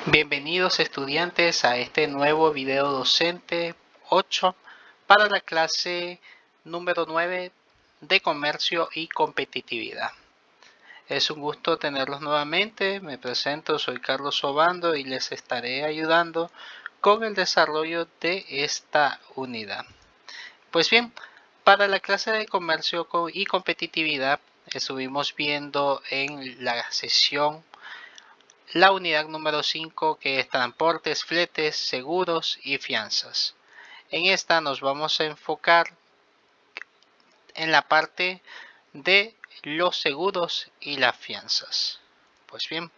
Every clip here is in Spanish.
Bienvenidos estudiantes a este nuevo video docente 8 para la clase número 9 de comercio y competitividad. Es un gusto tenerlos nuevamente. Me presento, soy Carlos Obando y les estaré ayudando con el desarrollo de esta unidad. Pues bien, para la clase de comercio y competitividad estuvimos viendo en la sesión la unidad número 5, que es transportes, fletes, seguros y fianzas. En esta nos vamos a enfocar en la parte de los seguros y las fianzas. Pues bien,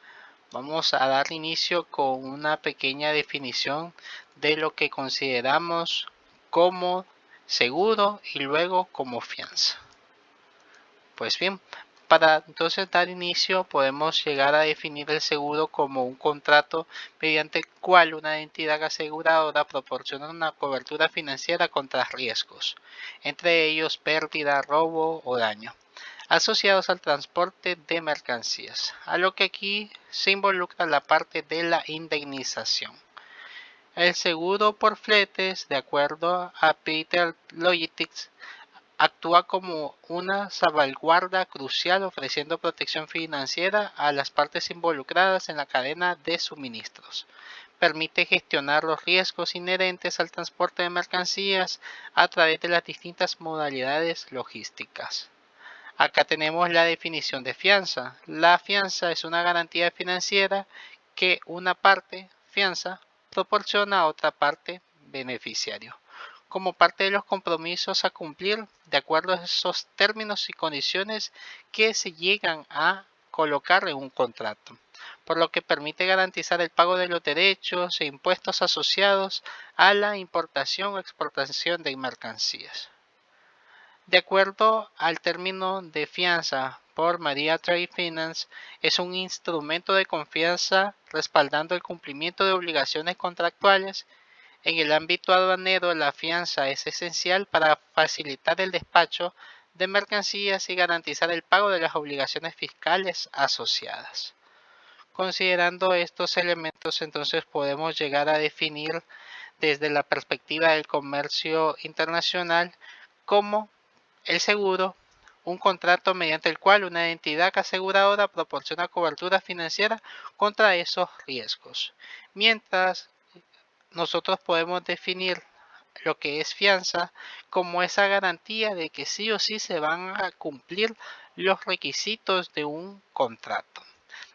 vamos a dar inicio con una pequeña definición de lo que consideramos como seguro y luego como fianza. Pues bien, para entonces dar inicio podemos llegar a definir el seguro como un contrato mediante el cual una entidad aseguradora proporciona una cobertura financiera contra riesgos, entre ellos pérdida, robo o daño, asociados al transporte de mercancías, a lo que aquí se involucra la parte de la indemnización. El seguro por fletes, de acuerdo a Peter Logistics, actúa como una salvaguarda crucial ofreciendo protección financiera a las partes involucradas en la cadena de suministros. Permite gestionar los riesgos inherentes al transporte de mercancías a través de las distintas modalidades logísticas. Acá tenemos la definición de fianza. La fianza es una garantía financiera que una parte, fianza, proporciona a otra parte, beneficiario, como parte de los compromisos a cumplir de acuerdo a esos términos y condiciones que se llegan a colocar en un contrato, por lo que permite garantizar el pago de los derechos e impuestos asociados a la importación o exportación de mercancías. De acuerdo al término de fianza por Maria Trade Finance, es un instrumento de confianza respaldando el cumplimiento de obligaciones contractuales. En el ámbito aduanero, la fianza es esencial para facilitar el despacho de mercancías y garantizar el pago de las obligaciones fiscales asociadas. Considerando estos elementos, entonces podemos llegar a definir desde la perspectiva del comercio internacional como el seguro, un contrato mediante el cual una entidad aseguradora proporciona cobertura financiera contra esos riesgos. Mientras nosotros podemos definir lo que es fianza como esa garantía de que sí o sí se van a cumplir los requisitos de un contrato.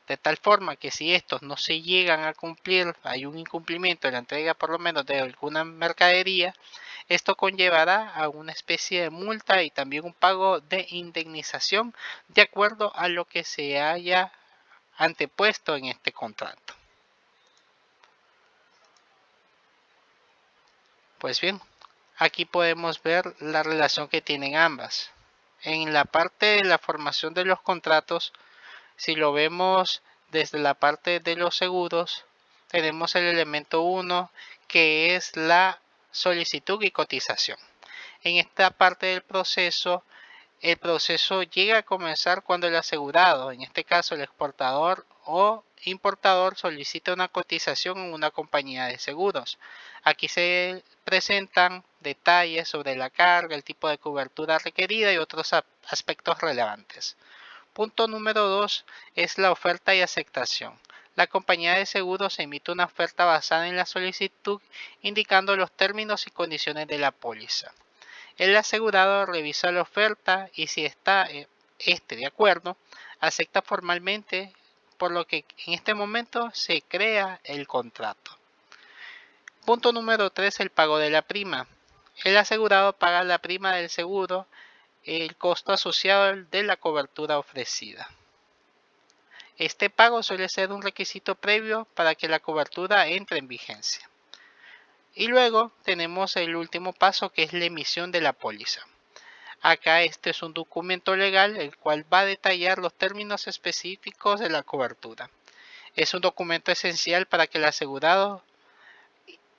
De tal forma que si estos no se llegan a cumplir, hay un incumplimiento en la entrega por lo menos de alguna mercadería, esto conllevará a una especie de multa y también un pago de indemnización de acuerdo a lo que se haya antepuesto en este contrato. Pues bien, aquí podemos ver la relación que tienen ambas. En la parte de la formación de los contratos, si lo vemos desde la parte de los seguros, tenemos el elemento 1, que es la solicitud y cotización. En esta parte del proceso, el proceso llega a comenzar cuando el asegurado, en este caso el exportador o importador, solicita una cotización en una compañía de seguros. Aquí se presentan detalles sobre la carga, el tipo de cobertura requerida y otros aspectos relevantes. Punto número 2 es la oferta y aceptación. La compañía de seguros emite una oferta basada en la solicitud, indicando los términos y condiciones de la póliza. El asegurado revisa la oferta y si está de acuerdo, acepta formalmente, por lo que en este momento se crea el contrato. Punto número 3, el pago de la prima. El asegurado paga la prima del seguro, el costo asociado de la cobertura ofrecida. Este pago suele ser un requisito previo para que la cobertura entre en vigencia. Y luego tenemos el último paso, que es la emisión de la póliza. Acá este es un documento legal el cual va a detallar los términos específicos de la cobertura. Es un documento esencial para que el asegurado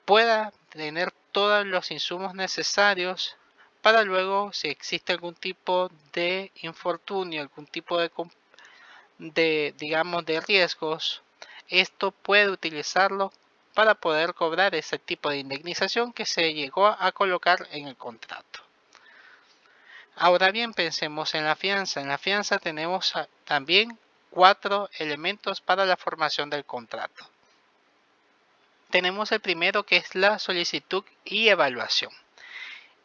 pueda tener todos los insumos necesarios para luego, si existe algún tipo de infortunio, algún tipo de digamos, de riesgos, esto puede utilizarlo para poder cobrar ese tipo de indemnización que se llegó a colocar en el contrato. Ahora bien, pensemos en la fianza. En la fianza tenemos también 4 elementos para la formación del contrato. Tenemos el primero, que es la solicitud y evaluación.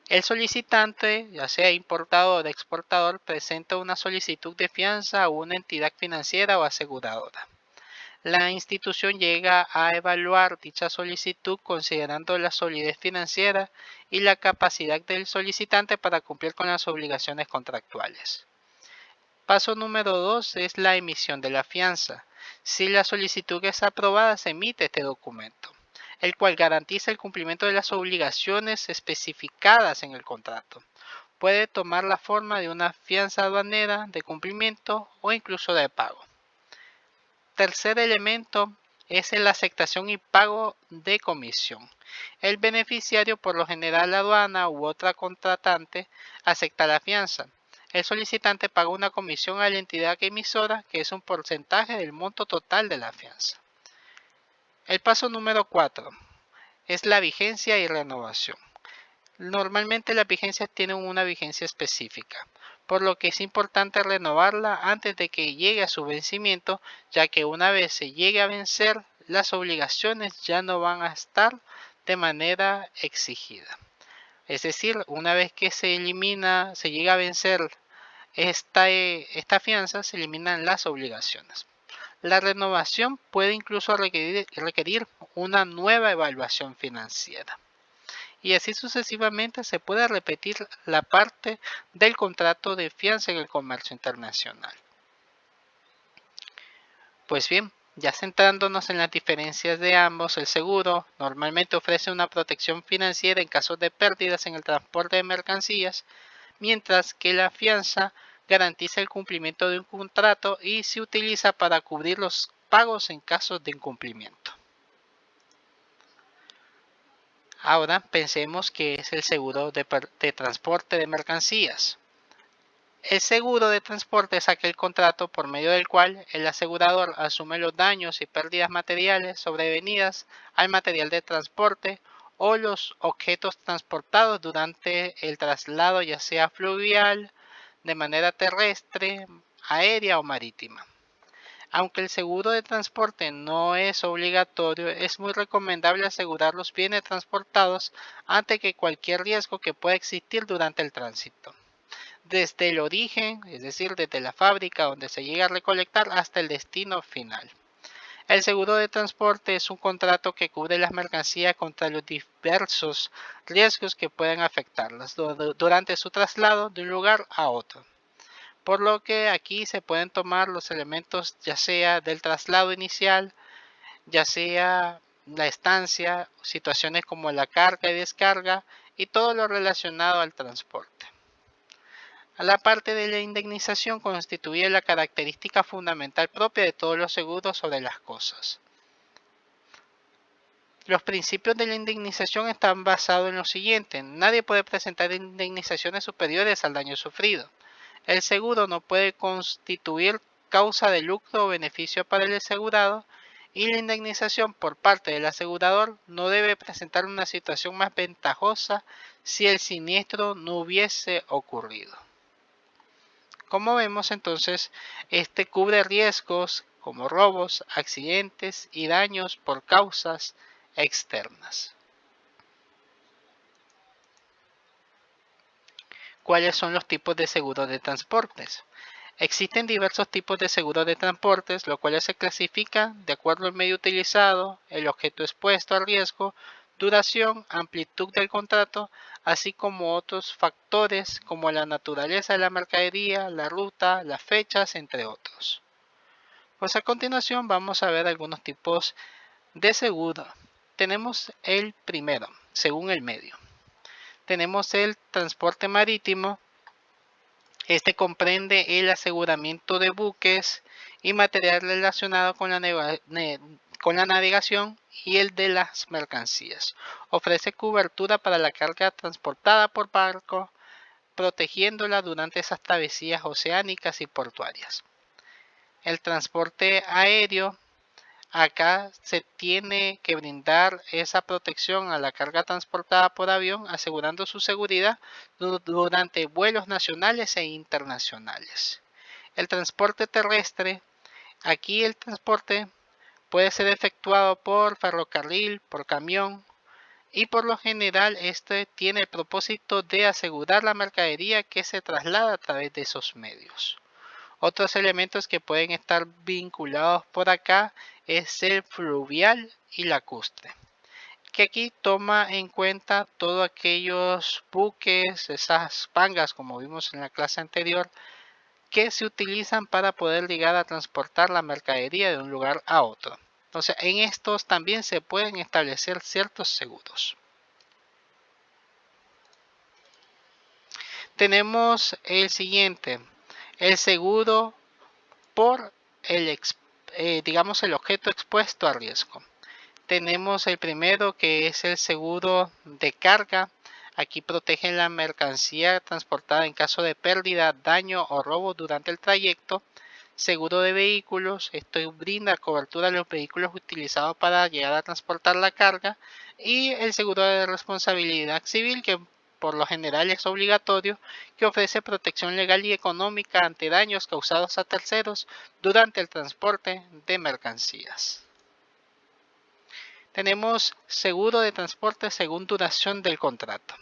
El solicitante, ya sea importador o exportador, presenta una solicitud de fianza a una entidad financiera o aseguradora. La institución llega a evaluar dicha solicitud considerando la solidez financiera y la capacidad del solicitante para cumplir con las obligaciones contractuales. Paso número 2 es la emisión de la fianza. Si la solicitud es aprobada, se emite este documento, el cual garantiza el cumplimiento de las obligaciones especificadas en el contrato. Puede tomar la forma de una fianza aduanera de cumplimiento o incluso de pago. Tercer elemento es la aceptación y pago de comisión. El beneficiario, por lo general la aduana u otra contratante, acepta la fianza. El solicitante paga una comisión a la entidad emisora, que es un porcentaje del monto total de la fianza. El paso número 4 es la vigencia y renovación. Normalmente las vigencias tienen una vigencia específica, por lo que es importante renovarla antes de que llegue a su vencimiento, ya que una vez se llegue a vencer, las obligaciones ya no van a estar de manera exigida. Es decir, una vez que se llega a vencer esta fianza, se eliminan las obligaciones. La renovación puede incluso requerir una nueva evaluación financiera. Y así sucesivamente se puede repetir la parte del contrato de fianza en el comercio internacional. Pues bien, ya centrándonos en las diferencias de ambos, el seguro normalmente ofrece una protección financiera en caso de pérdidas en el transporte de mercancías, mientras que la fianza garantiza el cumplimiento de un contrato y se utiliza para cubrir los pagos en caso de incumplimiento. Ahora pensemos que es el seguro de transporte de mercancías. El seguro de transporte es aquel contrato por medio del cual el asegurador asume los daños y pérdidas materiales sobrevenidas al material de transporte o los objetos transportados durante el traslado, ya sea fluvial, de manera terrestre, aérea o marítima. Aunque el seguro de transporte no es obligatorio, es muy recomendable asegurar los bienes transportados ante que cualquier riesgo que pueda existir durante el tránsito. Desde el origen, es decir, desde la fábrica donde se llega a recolectar hasta el destino final. El seguro de transporte es un contrato que cubre las mercancías contra los diversos riesgos que pueden afectarlas durante su traslado de un lugar a otro. Por lo que aquí se pueden tomar los elementos ya sea del traslado inicial, ya sea la estancia, situaciones como la carga y descarga y todo lo relacionado al transporte. La parte de la indemnización constituye la característica fundamental propia de todos los seguros sobre las cosas. Los principios de la indemnización están basados en lo siguiente: nadie puede presentar indemnizaciones superiores al daño sufrido. El seguro no puede constituir causa de lucro o beneficio para el asegurado, y la indemnización por parte del asegurador no debe presentar una situación más ventajosa si el siniestro no hubiese ocurrido. Como vemos entonces, este cubre riesgos como robos, accidentes y daños por causas externas. ¿Cuáles son los tipos de seguros de transportes? Existen diversos tipos de seguros de transportes, los cuales se clasifican de acuerdo al medio utilizado, el objeto expuesto al riesgo, duración, amplitud del contrato, así como otros factores como la naturaleza de la mercadería, la ruta, las fechas, entre otros. Pues a continuación vamos a ver algunos tipos de seguro. Tenemos el primero, según el medio. Tenemos el transporte marítimo. Este comprende el aseguramiento de buques y material relacionado con la navegación y el de las mercancías. Ofrece cobertura para la carga transportada por barco, protegiéndola durante esas travesías oceánicas y portuarias. El transporte aéreo acá se tiene que brindar esa protección a la carga transportada por avión, asegurando su seguridad durante vuelos nacionales e internacionales. El transporte terrestre, aquí el transporte puede ser efectuado por ferrocarril, por camión, y por lo general este tiene el propósito de asegurar la mercadería que se traslada a través de esos medios. Otros elementos que pueden estar vinculados por acá es el fluvial y lacustre, que aquí toma en cuenta todos aquellos buques, esas pangas como vimos en la clase anterior, que se utilizan para poder llegar a transportar la mercadería de un lugar a otro. Entonces en estos también se pueden establecer ciertos seguros. Tenemos el siguiente, el seguro por digamos el objeto expuesto a riesgo. Tenemos el primero que es el seguro de carga. Aquí protege la mercancía transportada en caso de pérdida, daño o robo durante el trayecto. Seguro de vehículos, esto brinda cobertura a los vehículos utilizados para llegar a transportar la carga. Y el seguro de responsabilidad civil, que por lo general es obligatorio, que ofrece protección legal y económica ante daños causados a terceros durante el transporte de mercancías. Tenemos seguro de transporte según duración del contrato.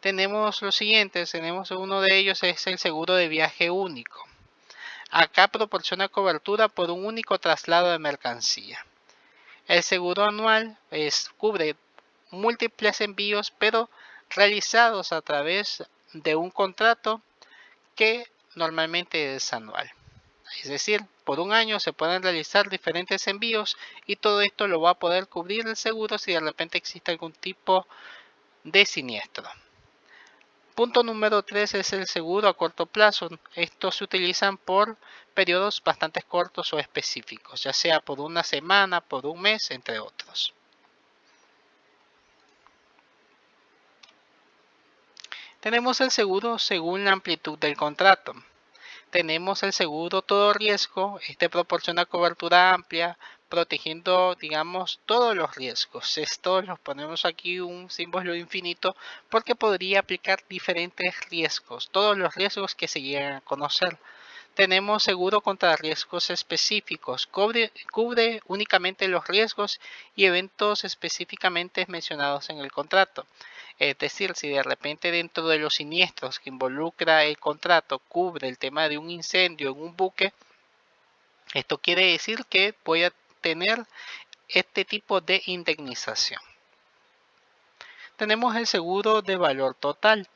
Tenemos los siguientes, tenemos uno de ellos es el seguro de viaje único. Acá proporciona cobertura por un único traslado de mercancía. El seguro anual cubre múltiples envíos, pero realizados a través de un contrato que normalmente es anual. Es decir, por un año se pueden realizar diferentes envíos y todo esto lo va a poder cubrir el seguro si de repente existe algún tipo de siniestro. Punto número 3 es el seguro a corto plazo. Estos se utilizan por periodos bastante cortos o específicos, ya sea por una semana, por un mes, entre otros. Tenemos el seguro según la amplitud del contrato. Tenemos el seguro todo riesgo. Este proporciona cobertura amplia, protegiendo, digamos, todos los riesgos. Esto los ponemos aquí un símbolo infinito porque podría aplicar diferentes riesgos, todos los riesgos que se llegan a conocer. Tenemos seguro contra riesgos específicos. Cubre únicamente los riesgos y eventos específicamente mencionados en el contrato. Es decir, si de repente dentro de los siniestros que involucra el contrato cubre el tema de un incendio en un buque, esto quiere decir que voy a tener este tipo de indemnización. Tenemos el seguro de valor total.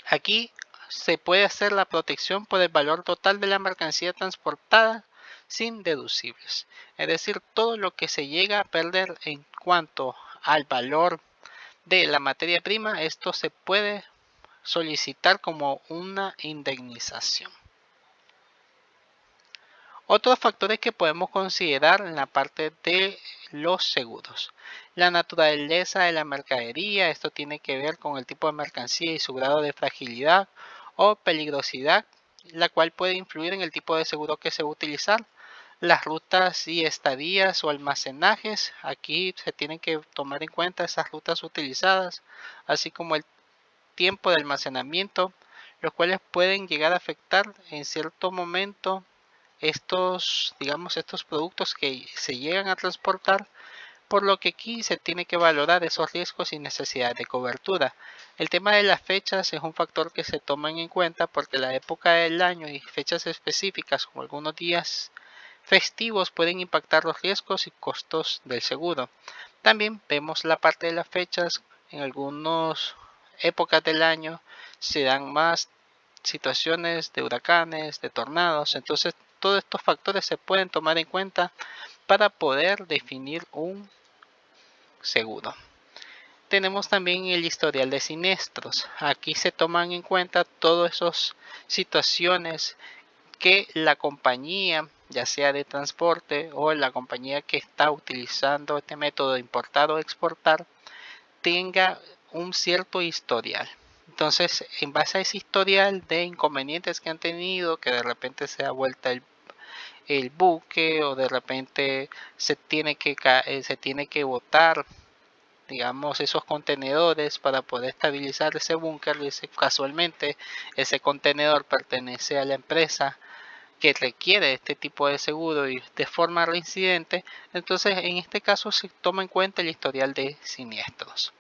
Aquí se puede hacer la protección por el valor total de la mercancía transportada sin deducibles. Es decir, todo lo que se llega a perder en cuanto al valor de la materia prima, esto se puede solicitar como una indemnización. Otros factores que podemos considerar en la parte de los seguros. La naturaleza de la mercadería, esto tiene que ver con el tipo de mercancía y su grado de fragilidad o peligrosidad, la cual puede influir en el tipo de seguro que se va a utilizar. Las rutas y estadías o almacenajes, aquí se tienen que tomar en cuenta esas rutas utilizadas, así como el tiempo de almacenamiento, los cuales pueden llegar a afectar en cierto momento estos, digamos, estos productos que se llegan a transportar, por lo que aquí se tiene que valorar esos riesgos y necesidad de cobertura. El tema de las fechas es un factor que se toma en cuenta porque la época del año y fechas específicas como algunos días festivos pueden impactar los riesgos y costos del seguro. También vemos la parte de las fechas. En algunas épocas del año se dan más situaciones de huracanes, de tornados. Entonces todos estos factores se pueden tomar en cuenta para poder definir un seguro. Tenemos también el historial de siniestros. Aquí se toman en cuenta todas esas situaciones que la compañía, ya sea de transporte o la compañía que está utilizando este método de importar o exportar, tenga un cierto historial. Entonces, en base a ese historial de inconvenientes que han tenido, que de repente se ha vuelto el buque, o de repente se tiene que botar, digamos, esos contenedores para poder estabilizar ese búnker. Casualmente ese contenedor pertenece a la empresa que requiere este tipo de seguro y de forma reincidente, entonces en este caso se toma en cuenta el historial de siniestros.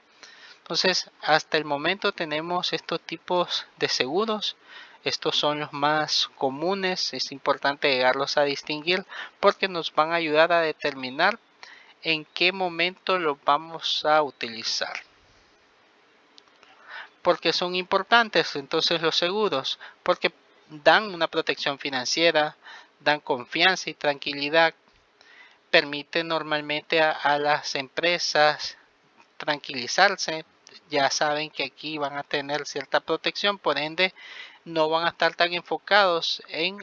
Entonces, hasta el momento tenemos estos tipos de seguros. Estos son los más comunes. Es importante llegarlos a distinguir porque nos van a ayudar a determinar en qué momento los vamos a utilizar. Porque son importantes entonces los seguros, porque dan una protección financiera, dan confianza y tranquilidad, permiten normalmente a las empresas tranquilizarse, ya saben que aquí van a tener cierta protección, por ende no van a estar tan enfocados en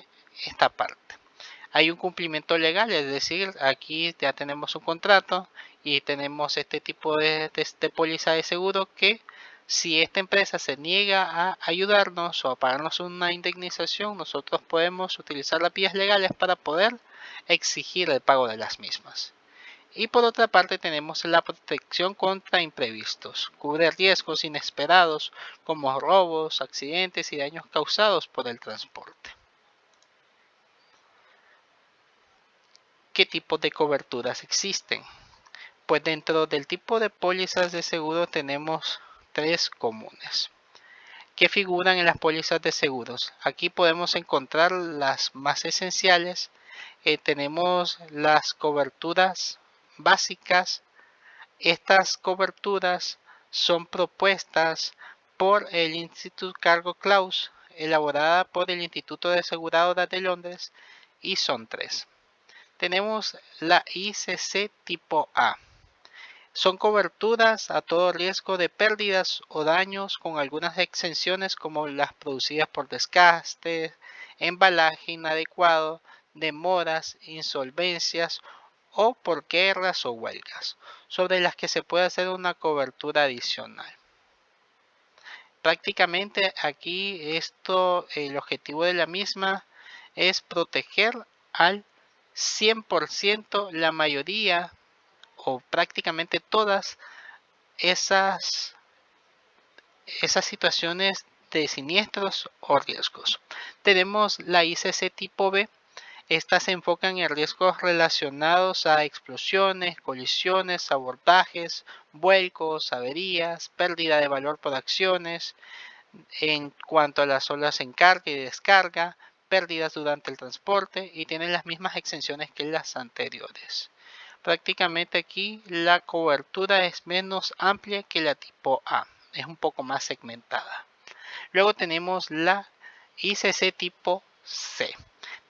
esta parte. Hay un cumplimiento legal, es decir, aquí ya tenemos un contrato y tenemos este tipo de póliza de seguro que si esta empresa se niega a ayudarnos o a pagarnos una indemnización, nosotros podemos utilizar las vías legales para poder exigir el pago de las mismas. Y por otra parte tenemos la protección contra imprevistos. Cubre riesgos inesperados como robos, accidentes y daños causados por el transporte. ¿Qué tipos de coberturas existen? Pues dentro del tipo de pólizas de seguro tenemos tres comunes que figuran en las pólizas de seguros. Aquí podemos encontrar las más esenciales. Tenemos las coberturas básicas. Estas coberturas son propuestas por el Institute Cargo Clause, elaborada por el Instituto de Aseguradoras de Londres, y son tres. Tenemos la ICC tipo A. Son coberturas a todo riesgo de pérdidas o daños, con algunas exenciones como las producidas por desgaste, embalaje inadecuado, demoras, insolvencias o por guerras o huelgas, sobre las que se puede hacer una cobertura adicional. Prácticamente aquí el objetivo de la misma es proteger al 100% la mayoría o prácticamente todas esas situaciones de siniestros o riesgos. Tenemos la ICC tipo B. Estas se enfocan en riesgos relacionados a explosiones, colisiones, abordajes, vuelcos, averías, pérdida de valor por acciones, en cuanto a las olas en carga y descarga, pérdidas durante el transporte, y tienen las mismas exenciones que las anteriores. Prácticamente aquí la cobertura es menos amplia que la tipo A, es un poco más segmentada. Luego tenemos la ICC tipo C.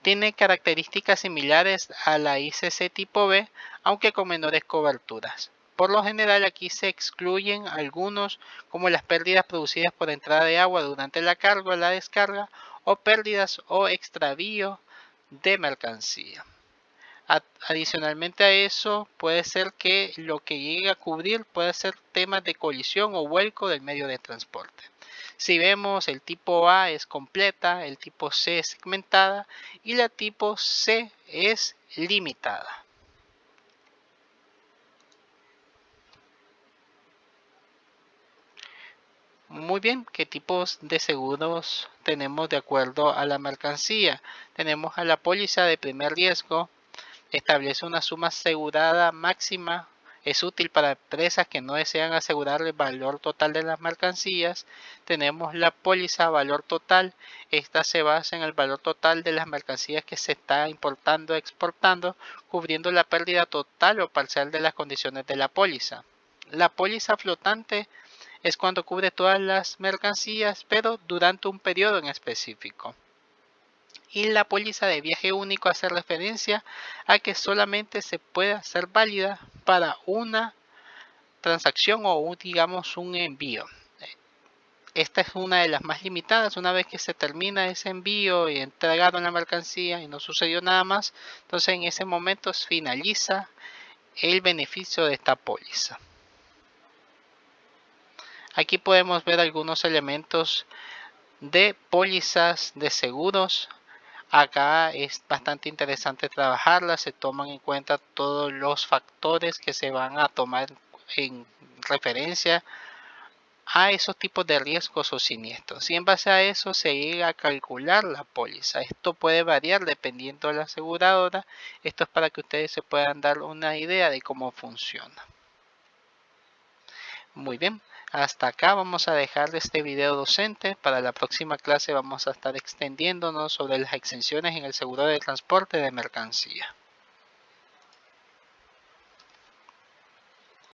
Tiene características similares a la ICC tipo B, aunque con menores coberturas. Por lo general aquí se excluyen algunos, como las pérdidas producidas por entrada de agua durante la carga o la descarga, o pérdidas o extravío de mercancía. Adicionalmente a eso, puede ser que lo que llegue a cubrir puede ser temas de colisión o vuelco del medio de transporte. Si vemos, el tipo A es completa, el tipo C es segmentada y la tipo C es limitada. Muy bien, ¿qué tipos de seguros tenemos de acuerdo a la mercancía? Tenemos a la póliza de primer riesgo. Establece una suma asegurada máxima. Es útil para empresas que no desean asegurar el valor total de las mercancías. Tenemos la póliza valor total. Esta se basa en el valor total de las mercancías que se está importando o exportando, cubriendo la pérdida total o parcial de las condiciones de la póliza. La póliza flotante es cuando cubre todas las mercancías, pero durante un periodo en específico. Y la póliza de viaje único hace referencia a que solamente se puede hacer válida para una transacción o digamos un envío. Esta es una de las más limitadas. Una vez que se termina ese envío y entregaron la mercancía y no sucedió nada más, entonces en ese momento finaliza el beneficio de esta póliza. Aquí podemos ver algunos elementos de pólizas de seguros. Acá es bastante interesante trabajarla, se toman en cuenta todos los factores que se van a tomar en referencia a esos tipos de riesgos o siniestros y en base a eso se llega a calcular la póliza. Esto puede variar dependiendo de la aseguradora. Esto es para que ustedes se puedan dar una idea de cómo funciona. Muy bien, hasta acá vamos a dejar este video docente. Para la próxima clase vamos a estar extendiéndonos sobre las exenciones en el seguro de transporte de mercancía.